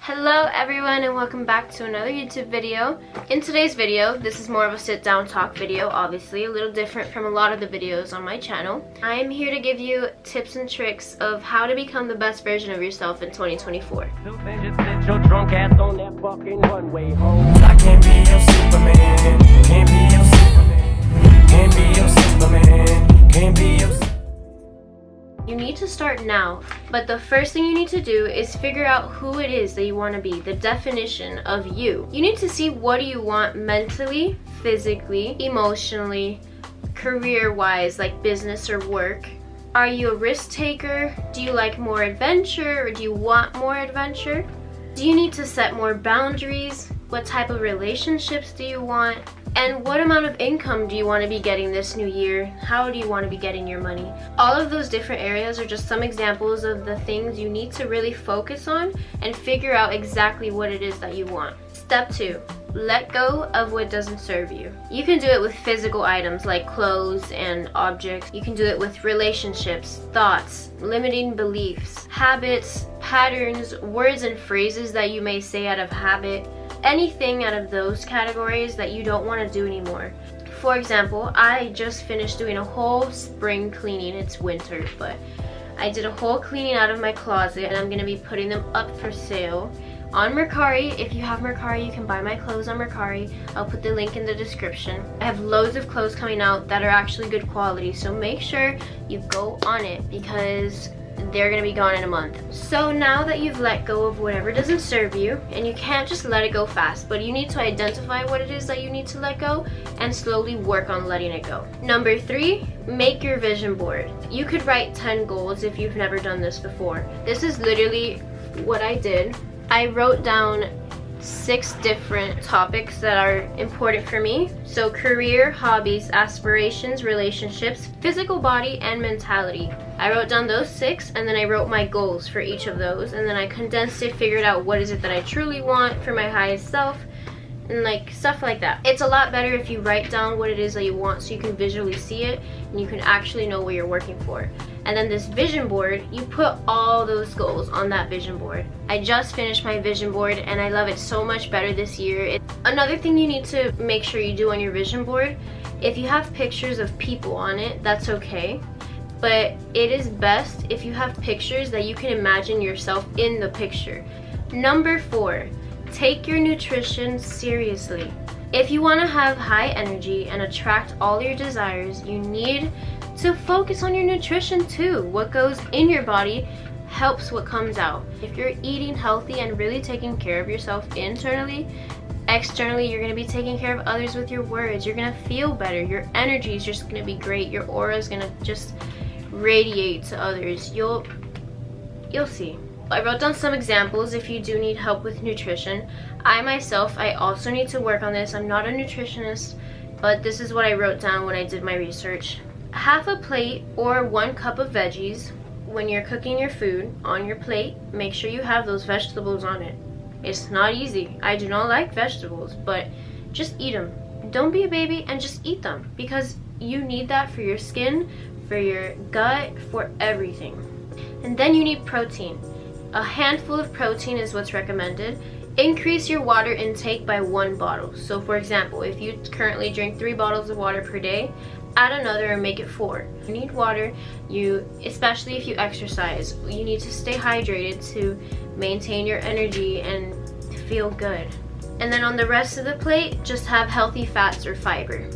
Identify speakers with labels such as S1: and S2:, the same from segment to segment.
S1: Hello everyone and welcome back to another YouTube video. In today's video, this is more of a sit down talk video, obviously a little different from a lot of the videos on my channel. I am here to give you tips and tricks of how to become the best version of yourself in 2024.
S2: I can't be your Superman, can't be your Superman, can't be your Superman, can't be your.
S1: You need to start now, but the first thing you need to do is figure out who it is that you want to be, the definition of you. You need to see what do you want mentally, physically, emotionally, career-wise, like business or work. Are you a risk taker? Do you like more adventure or do you want more adventure? Do you need to set more boundaries? What type of relationships do you want? And what amount of income do you want to be getting this new year? How do you want to be getting your money? All of those different areas are just some examples of the things you need to really focus on and figure out exactly what it is that you want. Step 2, let go of what doesn't serve you. You can do it with physical items like clothes and objects. You can do it with relationships, thoughts, limiting beliefs, habits, patterns, words and phrases that you may say out of habit. Anything out of those categories that you don't want to do anymore. For example, I just finished doing a whole spring cleaning. It's winter, but I did a whole cleaning out of my closet and I'm going to be putting them up for sale on Mercari. If you have Mercari, you can buy my clothes on Mercari. I'll put the link in the description. I have loads of clothes coming out that are actually good quality, so make sure you go on it because they're gonna be gone in a month. So now that you've let go of whatever doesn't serve you, and you can't just let it go fast, but you need to identify what it is that you need to let go and slowly work on letting it go. Number 3, make your vision board. You could write 10 goals if you've never done this before. This is literally what I did. I wrote down 6 different topics that are important for me. So career, hobbies, aspirations, relationships, physical body, and mentality. I wrote down those 6 and then I wrote my goals for each of those and then I condensed it, figured out what is it that I truly want for my highest self and like stuff like that. It's a lot better if you write down what it is that you want so you can visually see it and you can actually know what you're working for. And then this vision board, you put all those goals on that vision board. I just finished my vision board and I love it so much better this year. Another thing you need to make sure you do on your vision board, if you have pictures of people on it, that's okay. But it is best if you have pictures that you can imagine yourself in the picture. Number 4, take your nutrition seriously. If you want to have high energy and attract all your desires, you need to focus on your nutrition too. What goes in your body helps what comes out. If you're eating healthy and really taking care of yourself internally, externally you're going to be taking care of others with your words. You're going to feel better. Your energy is just going to be great. Your aura is going to just radiate to others. You'll see. I wrote down some examples if you do need help with nutrition. I myself, I also need to work on this. I'm not a nutritionist, but this is what I wrote down when I did my research. Half a plate or 1 cup of veggies. When you're cooking your food on your plate, make sure you have those vegetables on it. It's not easy. I do not like vegetables, but just eat them. Don't be a baby and just eat them because you need that for your skin, for your gut, for everything. And then you need protein. A handful of protein is what's recommended. Increase your water intake by 1 bottle. So for example, if you currently drink 3 bottles of water per day, add another and make it 4. You need water, especially if you exercise. You need to stay hydrated to maintain your energy and feel good. And then on the rest of the plate, just have healthy fats or fiber.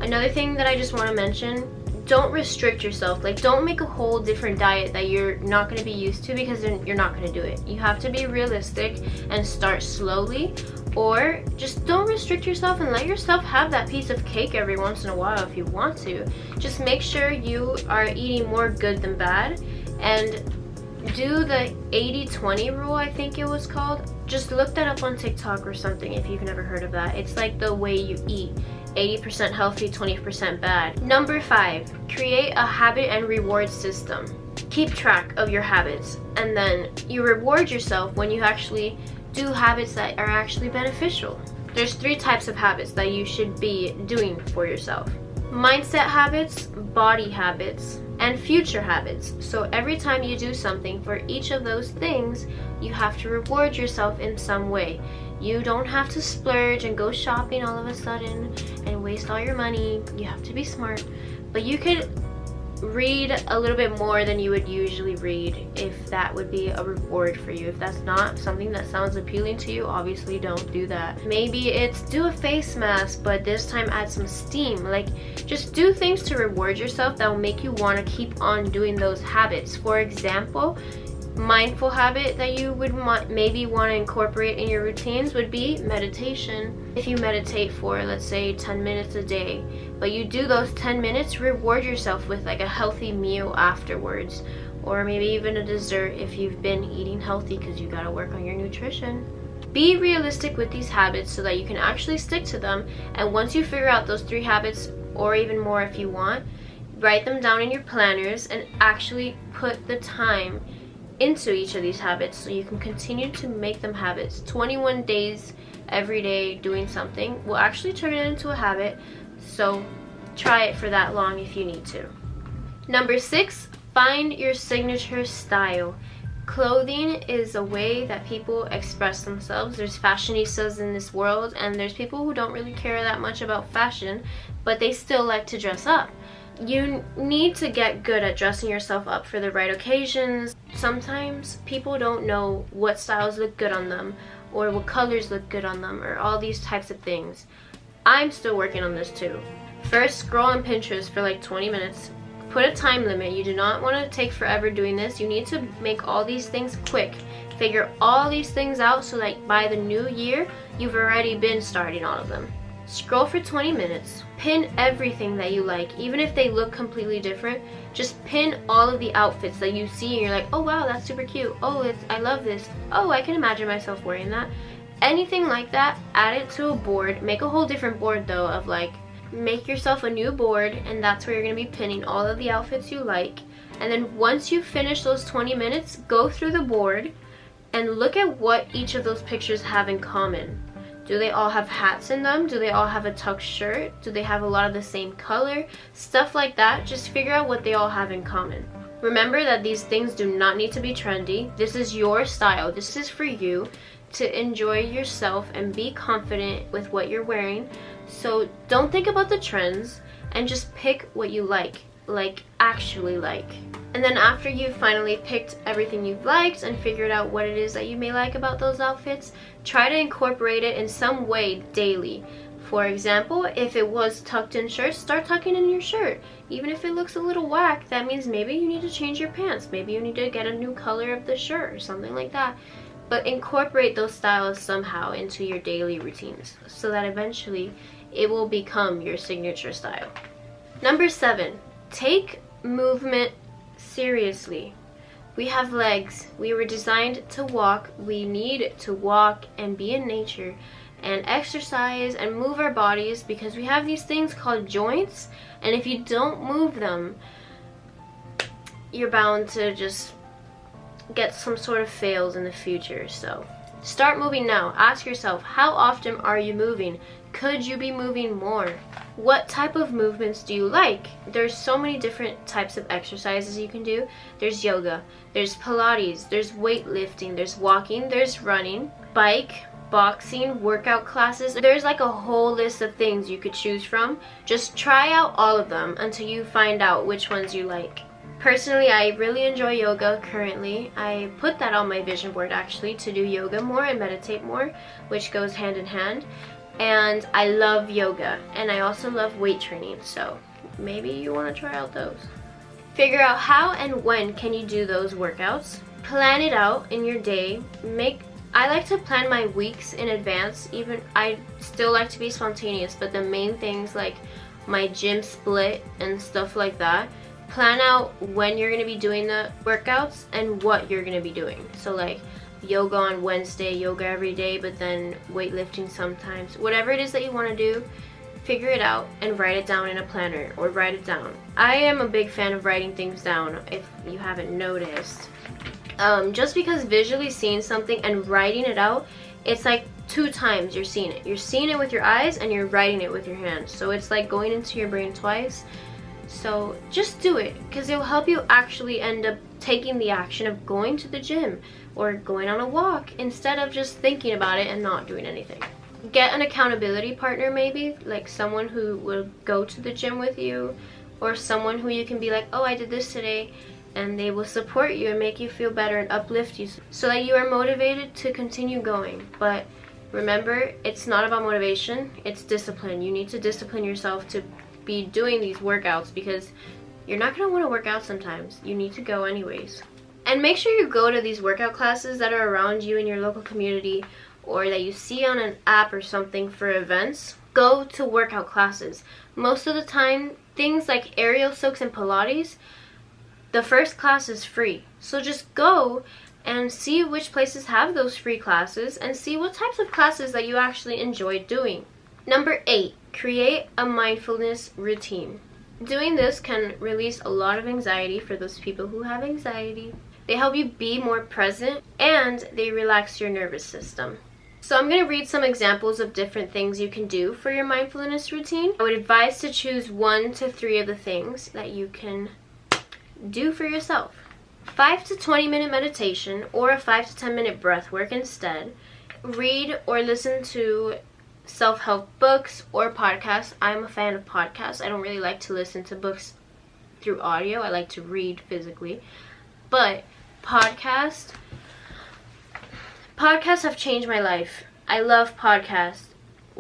S1: Another thing that I just want to mention, don't restrict yourself. Like, don't make a whole different diet that you're not going to be used to because then you're not going to do it. You have to be realistic and start slowly, or just don't restrict yourself and let yourself have that piece of cake every once in a while if you want to. Just make sure you are eating more good than bad and do the 80-20 rule, I think it was called. Just look that up on TikTok or something if you've never heard of that. It's like the way you eat. 80% healthy, 20% bad. Number 5, create a habit and reward system. Keep track of your habits and then you reward yourself when you actually do habits that are actually beneficial. There's 3 types of habits that you should be doing for yourself. Mindset habits, body habits, and future habits. So every time you do something for each of those things, you have to reward yourself in some way. You don't have to splurge and go shopping all of a sudden and waste all your money. You have to be smart. But you could read a little bit more than you would usually read if that would be a reward for you. If that's not something that sounds appealing to you, obviously don't do that. Maybe it's do a face mask, but this time add some steam. Like, just do things to reward yourself that will make you want to keep on doing those habits. For example, mindful habit that you would maybe want to incorporate in your routines would be meditation. If you meditate for, let's say, 10 minutes a day, but you do those 10 minutes, reward yourself with like a healthy meal afterwards, or maybe even a dessert if you've been eating healthy because you got to work on your nutrition. Be realistic with these habits so that you can actually stick to them, and once you figure out those 3 habits, or even more if you want, write them down in your planners and actually put the time into each of these habits so you can continue to make them habits. 21 days every day doing something will actually turn it into a habit, so try it for that long if you need to. Number 6, find your signature style. Clothing is a way that people express themselves. There's fashionistas in this world, and there's people who don't really care that much about fashion, but they still like to dress up. You need to get good at dressing yourself up for the right occasions. Sometimes people don't know what styles look good on them, or what colors look good on them, or all these types of things. I'm still working on this too. First, scroll on Pinterest for like 20 minutes. Put a time limit. You do not want to take forever doing this. You need to make all these things quick. Figure all these things out so that by the new year, you've already been starting all of them. Scroll for 20 minutes. Pin everything that you like, even if they look completely different. Just pin all of the outfits that you see and you're like, oh wow, that's super cute. Oh, I love this. Oh, I can imagine myself wearing that. Anything like that, add it to a board. Make a whole different board though, of like, make yourself a new board, and that's where you're going to be pinning all of the outfits you like. And then once you finish those 20 minutes, go through the board and look at what each of those pictures have in common. Do they all have hats in them? Do they all have a tucked shirt? Do they have a lot of the same color? Stuff like that. Just figure out what they all have in common. Remember that these things do not need to be trendy. This is your style. This is for you to enjoy yourself and be confident with what you're wearing. So don't think about the trends and just pick what you like actually like. And then after you've finally picked everything you've liked and figured out what it is that you may like about those outfits, try to incorporate it in some way daily. For example, if it was tucked in shirts, start tucking in your shirt. Even if it looks a little whack, that means maybe you need to change your pants. Maybe you need to get a new color of the shirt or something like that. But incorporate those styles somehow into your daily routines so that eventually it will become your signature style. Number 7, take movement seriously. We have legs. We were designed to walk. We need to walk and be in nature and exercise and move our bodies because we have these things called joints, and if you don't move them, you're bound to just get some sort of fails in the future. So start moving now. Ask yourself, how often are you moving? Could you be moving more? What type of movements do you like? There's so many different types of exercises you can do. There's yoga, there's Pilates, there's weightlifting, there's walking, there's running, bike, boxing, workout classes. There's like a whole list of things you could choose from. Just try out all of them until you find out which ones you like. Personally, I really enjoy yoga currently. I put that on my vision board actually, to do yoga more and meditate more, which goes hand in hand. And I love yoga, and I also love weight training, so maybe you want to try out those. Figure out how and when can you do those workouts. Plan it out in your day. I like to plan my weeks in advance. Even I still like to be spontaneous, but the main things like my gym split and stuff like that, plan out when you're going to be doing the workouts and what you're going to be doing. So like yoga on Wednesday, yoga every day, but then weightlifting sometimes. Whatever it is that you want to do, figure it out and write it down in a planner or write it down. I am a big fan of writing things down, if you haven't noticed. Just because visually seeing something and writing it out, it's like 2 times you're seeing it. You're seeing it with your eyes and you're writing it with your hands. So it's like going into your brain twice. So just do it, because it will help you actually end up taking the action of going to the gym or going on a walk instead of just thinking about it and not doing anything. Get an accountability partner, maybe like someone who will go to the gym with you, or someone who you can be like, oh, I did this today, and they will support you and make you feel better and uplift you so that you are motivated to continue going. But remember, it's not about motivation, it's discipline. You need to discipline yourself to be doing these workouts, because you're not going to want to work out sometimes. You need to go anyways. And make sure you go to these workout classes that are around you in your local community, or that you see on an app or something for events. Go to workout classes. Most of the time, things like aerial silks and Pilates, the first class is free. So just go and see which places have those free classes and see what types of classes that you actually enjoy doing. Number 8, create a mindfulness routine. Doing this can release a lot of anxiety for those people who have anxiety. They help you be more present, and they relax your nervous system. So I'm going to read some examples of different things you can do for your mindfulness routine. I would advise to choose 1 to 3 of the things that you can do for yourself. 5 to 20 minute meditation, or a 5 to 10 minute breath work instead. Read or listen to self-help books or podcasts. I'm a fan of podcasts. I don't really like to listen to books through audio. I like to read physically. But podcasts have changed my life. I love podcasts.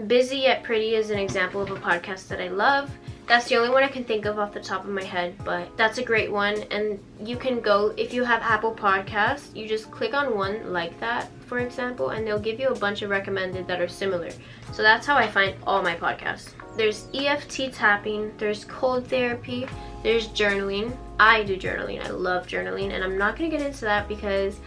S1: Busy Yet Pretty is an example of a podcast that I love. That's the only one I can think of off the top of my head, but that's a great one. And you can go, if you have Apple Podcasts, you just click on one like that, for example, and they'll give you a bunch of recommended that are similar. So that's how I find all my podcasts. There's EFT tapping, there's cold therapy, there's journaling. I do journaling. I love journaling, and I'm not going to get into that because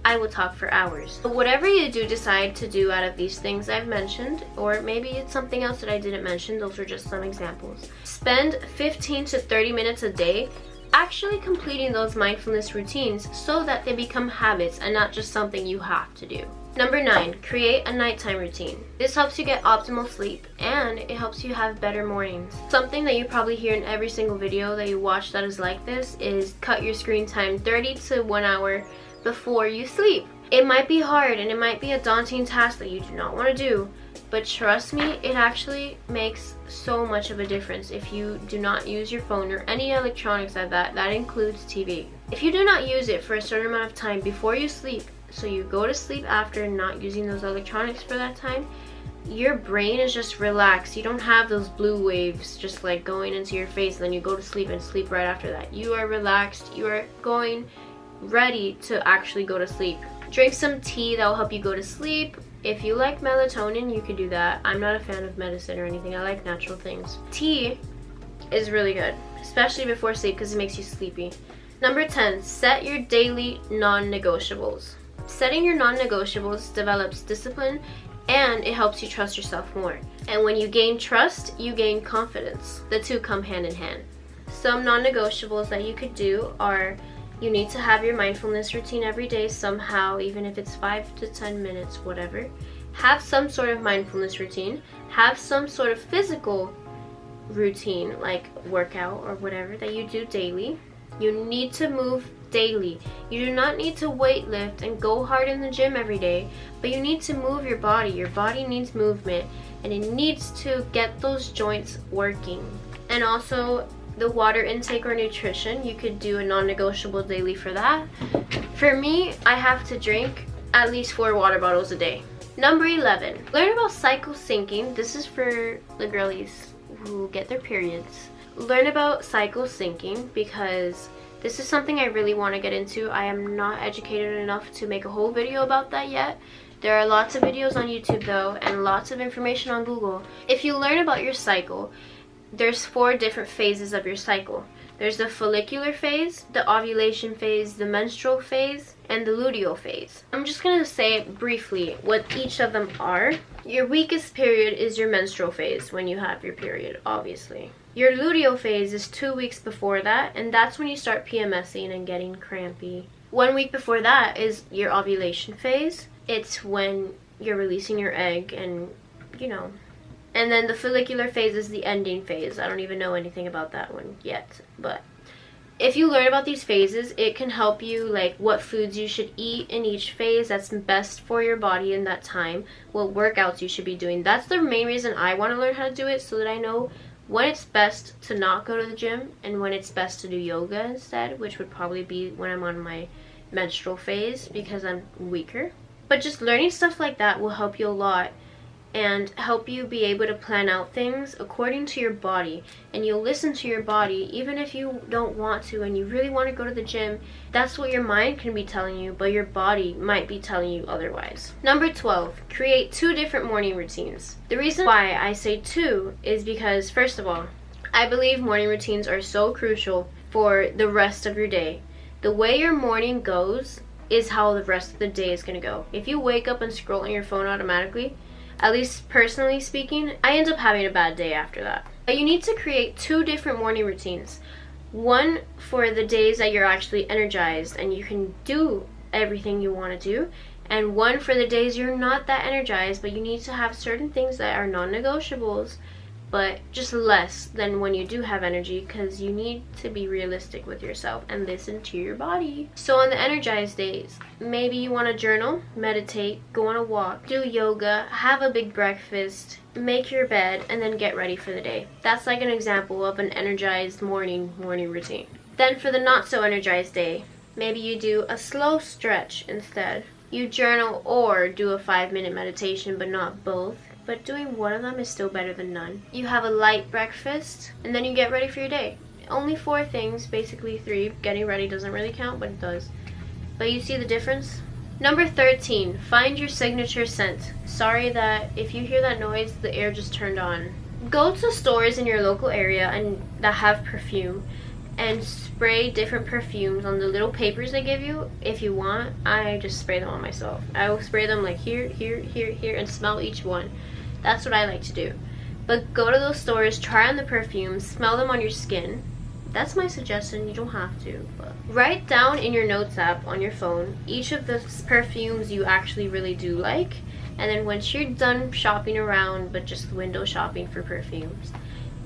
S1: I will talk for hours. But whatever you do decide to do out of these things I've mentioned, or maybe it's something else that I didn't mention, those are just some examples. Spend 15 to 30 minutes a day actually completing those mindfulness routines so that they become habits and not just something you have to do. Number 9, create a nighttime routine. This helps you get optimal sleep, and it helps you have better mornings. Something that you probably hear in every single video that you watch that is like this is cut your screen time 30 to 1 hour before you sleep. It might be hard and it might be a daunting task that you do not want to do, but trust me, it actually makes so much of a difference if you do not use your phone or any electronics like that. That includes TV. If you do not use it for a certain amount of time before you sleep, so you go to sleep after not using those electronics for that time, your brain is just relaxed. You don't have those blue waves just like going into your face and then you go to sleep and sleep right after that. You are relaxed. You are going ready to actually go to sleep. Drink some tea that will help you go to sleep. If you like melatonin, you could do that. I'm not a fan of medicine or anything. I like natural things. Tea is really good, especially before sleep, because it makes you sleepy. Number 10, set your daily non-negotiables. Setting your non-negotiables develops discipline, and it helps you trust yourself more. And when you gain trust, you gain confidence. The two come hand in hand. Some non-negotiables that you could do are: you need to have your mindfulness routine every day somehow, even if it's 5 to 10 minutes, whatever. Have some sort of mindfulness routine. Have some sort of physical routine, like workout or whatever that you do daily. You need to move daily. You do not need to weight lift and go hard in the gym every day, but you need to move your body. Your body needs movement, and it needs to get those joints working. And also, the water intake or nutrition, you could do a non-negotiable daily for that. For me, I have to drink at least 4 water bottles a day. Number 11, learn about cycle syncing. This is for the girlies who get their periods. Learn about cycle syncing because this is something I really want to get into. I am not educated enough to make a whole video about that yet. There are lots of videos on YouTube though, and lots of information on Google. If you learn about your cycle, there's 4 different phases of your cycle. There's the follicular phase, the ovulation phase, the menstrual phase, and the luteal phase. I'm just going to say briefly what each of them are. Your weakest period is your menstrual phase, when you have your period, obviously. Your luteal phase is 2 weeks before that, and that's when you start PMSing and getting crampy. 1 week before that is your ovulation phase. It's when you're releasing your egg and, you know, And then the follicular phase is the ending phase. I don't even know anything about that one yet, but if you learn about these phases, it can help you, like what foods you should eat in each phase that's best for your body in that time, what workouts you should be doing. That's the main reason I want to learn how to do it, so that I know when it's best to not go to the gym and when it's best to do yoga instead, which would probably be when I'm on my menstrual phase because I'm weaker. But just learning stuff like that will help you a lot and help you be able to plan out things according to your body. And you'll listen to your body even if you don't want to and you really want to go to the gym. That's what your mind can be telling you, but your body might be telling you otherwise. Number 12, create 2 different morning routines. The reason why I say 2 is because, first of all, I believe morning routines are so crucial for the rest of your day. The way your morning goes is how the rest of the day is going to go. If you wake up and scroll on your phone automatically, at least personally speaking, I end up having a bad day after that. But you need to create 2 different morning routines. One for the days that you're actually energized and you can do everything you want to do, and one for the days you're not that energized, but you need to have certain things that are non-negotiables, but just less than when you do have energy, because you need to be realistic with yourself and listen to your body. So on the energized days, maybe you want to journal, meditate, go on a walk, do yoga, have a big breakfast, make your bed, and then get ready for the day. That's like an example of an energized morning routine. Then for the not so energized day, maybe you do a slow stretch instead. You journal or do a 5-minute meditation, but not both. But doing one of them is still better than none. You have a light breakfast, and then you get ready for your day. Only 4 things, basically 3. Getting ready doesn't really count, but it does. But you see the difference? Number 13, find your signature scent. Sorry that if you hear that noise, the air just turned on. Go to stores in your local area and that have perfume and spray different perfumes on the little papers they give you. If you want, I just spray them on myself. I will spray them like here, here, here, here, and smell each one. That's what I like to do. But go to those stores, try on the perfumes, smell them on your skin. That's my suggestion. You don't have to, but write down in your notes app on your phone each of the perfumes you actually really do like, and then once you're done shopping around, but just window shopping for perfumes,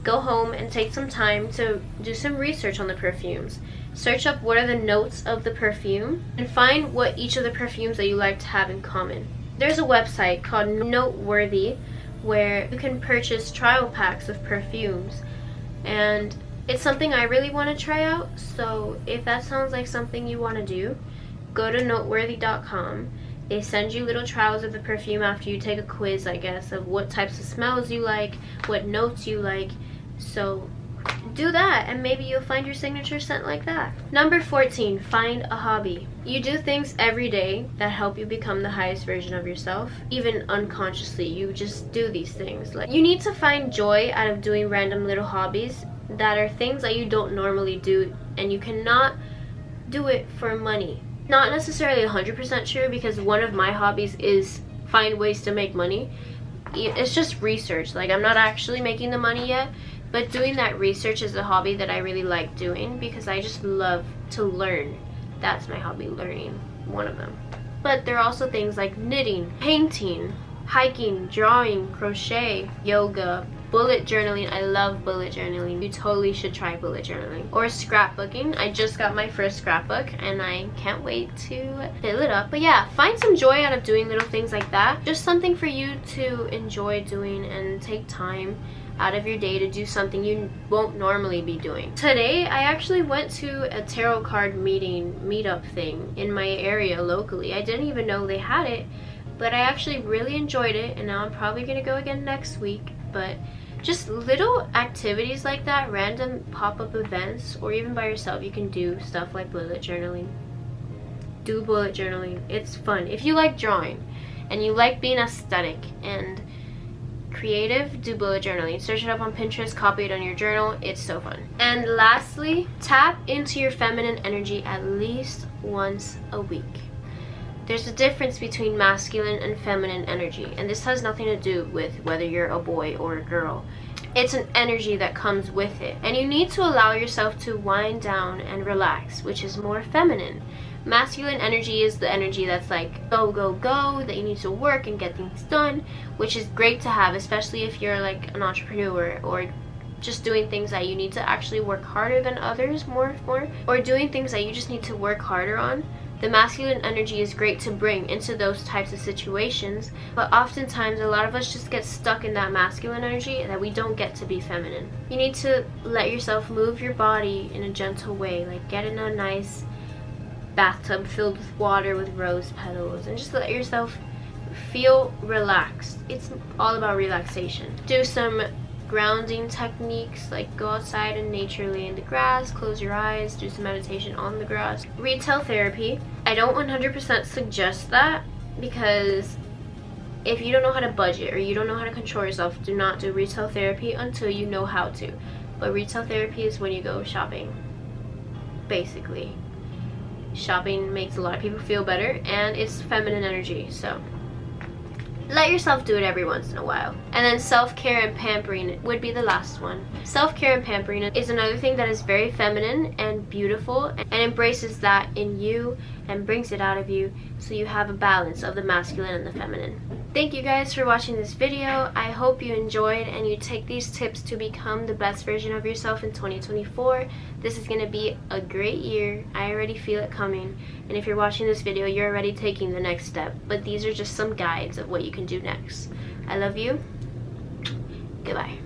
S1: go home and take some time to do some research on the perfumes. Search up what are the notes of the perfume and find what each of the perfumes that you like to have in common. There's a website called Noteworthy where you can purchase trial packs of perfumes, and it's something I really want to try out. So if that sounds like something you want to do, go to noteworthy.com. They send you little trials of the perfume after you take a quiz, I guess, of what types of smells you like, what notes you like. So do that and maybe you'll find your signature scent like that. Number 14, find a hobby. You do things every day that help you become the highest version of yourself. Even unconsciously, you just do these things. Like, you need to find joy out of doing random little hobbies that are things that you don't normally do, and you cannot do it for money. Not necessarily 100% true, because one of my hobbies is find ways to make money. It's just research. Like, I'm not actually making the money yet, but doing that research is a hobby that I really like doing because I just love to learn. That's my hobby, learning, one of them. But there are also things like knitting, painting, hiking, drawing, crochet, yoga, bullet journaling. I love bullet journaling. You totally should try bullet journaling. Or scrapbooking. I just got my first scrapbook and I can't wait to fill it up. But yeah, find some joy out of doing little things like that. Just something for you to enjoy doing and take time out of your day to do something you won't normally be doing. Today, I actually went to a tarot card meetup thing in my area locally. I didn't even know they had it, but I actually really enjoyed it, and now I'm probably gonna go again next week. But just little activities like that, random pop-up events, or even by yourself, you can do stuff like bullet journaling. Do bullet journaling. It's fun. If you like drawing and you like being aesthetic and creative, do bullet journaling. Search it up on Pinterest, copy it on your journal. It's so fun. And lastly, tap into your feminine energy at least once a week. There's a difference between masculine and feminine energy, and this has nothing to do with whether you're a boy or a girl. It's an energy that comes with it, and you need to allow yourself to wind down and relax, which is more feminine. Masculine energy is the energy that's like go, go, go, that you need to work and get things done, which is great to have, especially if you're like an entrepreneur or just doing things that you need to actually work harder than others more, or doing things that you just need to work harder on. The masculine energy is great to bring into those types of situations, but oftentimes a lot of us just get stuck in that masculine energy that we don't get to be feminine. You need to let yourself move your body in a gentle way, like get in a nice bathtub filled with water with rose petals and just let yourself feel relaxed. It's all about relaxation. Do some grounding techniques, like go outside in nature, lay in the grass, close your eyes, do some meditation on the grass. Retail therapy, I don't 100% suggest that, because if you don't know how to budget or you don't know how to control yourself, do not do retail therapy until you know how to. But retail therapy is when you go shopping, basically. Shopping makes a lot of people feel better, and it's feminine energy, so let yourself do it every once in a while. And then self-care and pampering would be the last one. Self-care and pampering is another thing that is very feminine and beautiful and embraces that in you and brings it out of you, so you have a balance of the masculine and the feminine. Thank you guys for watching this video. I hope you enjoyed and you take these tips to become the best version of yourself in 2024. This is going to be a great year. I already feel it coming. And if you're watching this video, you're already taking the next step. But these are just some guides of what you can do next. I love you. Goodbye.